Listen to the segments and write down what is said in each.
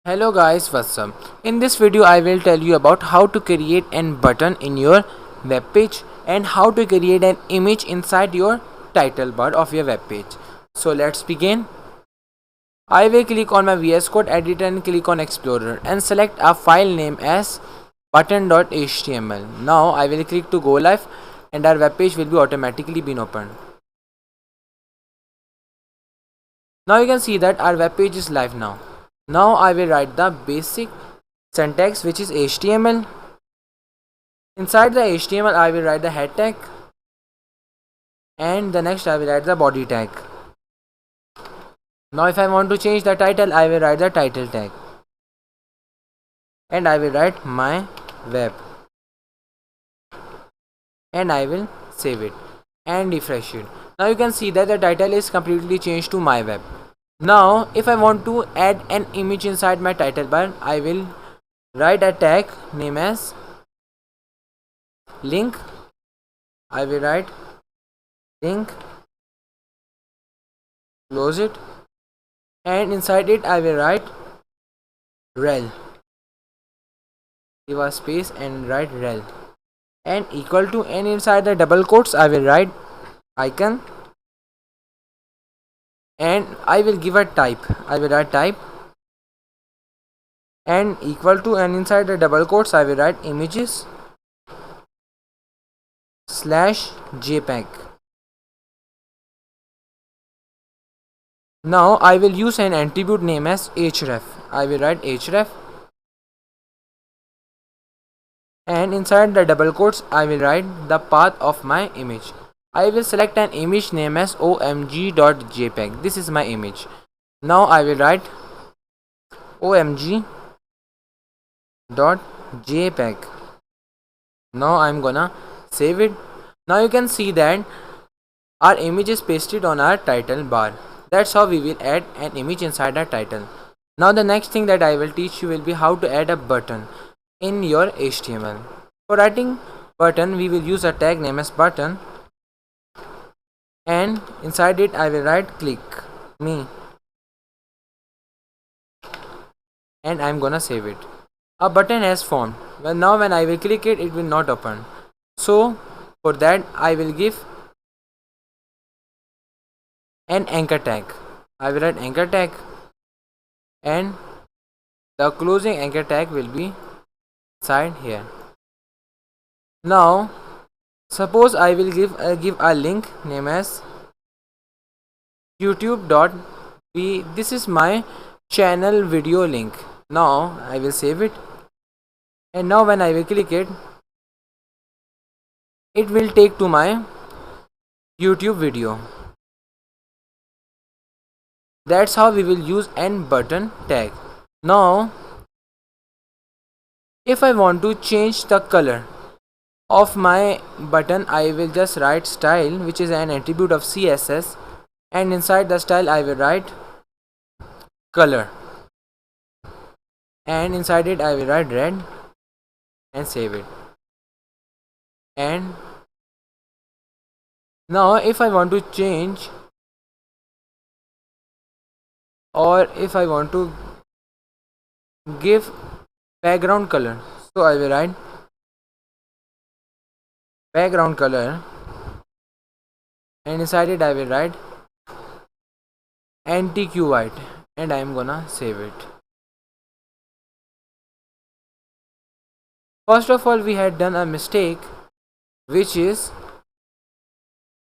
Hello guys, what's up? In this video I will tell you about how to create an button in your web page and how to create an image inside your title bar of your web page. So let's begin. I will click on my VS Code editor and click on Explorer and select a file name as button.html. Now I will click to go live and our web page will be automatically been opened. Now you can see that our web page is live now. Now I will write the basic syntax which is HTML. Inside the HTML I will write the head tag and the next I will write the body tag. Now if I want to change the title I will write the title tag and I will write my web and I will save it and refresh it. Now you can see that the title is completely changed to my web. Now if I want to add an image inside my title bar I will write a tag name as link. I will write link, close it, and inside it I will write rel. Give a space and write rel and equal to, and inside the double quotes I will write icon and I will give a type. I will write type and equal to, and inside the double quotes I will write images slash jpeg. Now I will use an attribute name as href. I will write href and inside the double quotes I will write the path of my image. I will select an image name as omg.jpg. This is my image. Now I will write omg.jpg. Now I'm gonna save it. Now you can see that our image is pasted on our title bar. That's how we will add an image inside our title. Now the next thing that I will teach you will be how to add a button in your HTML. For writing button we will use a tag name as button and inside it I will write click me and I'm gonna save it. A button has formed. Well, now when I will click it, it will not open. So for that I will give an anchor tag. I will write anchor tag and the closing anchor tag will be inside here. Now suppose I will give a link name as youtube.b. This is my channel video link. Now I will save it and now when I will click it, it will take to my YouTube video. That's how we will use an button tag. Now if I want to change the color of my button I will just write style, which is an attribute of CSS, and inside the style I will write color and inside it I will write red and save it. And now if I want to change or if I want to give background color, so I will write background color and inside it I will write anti-q white and I am gonna save it. First of all we had done a mistake, which is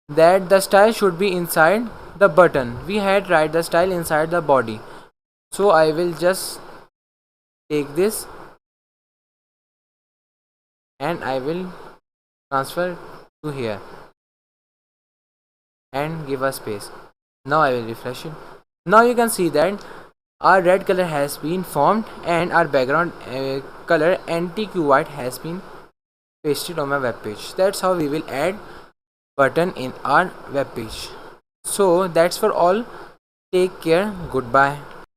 that the style should be inside the button. We had write the style inside the body. So I will just take this and I will transfer to here and give a space. Now I will refresh it. Now you can see that our red color has been formed and our background color anti-q white has been pasted on my web page. That's how we will add button in our web page. So that's for all. Take care. Goodbye.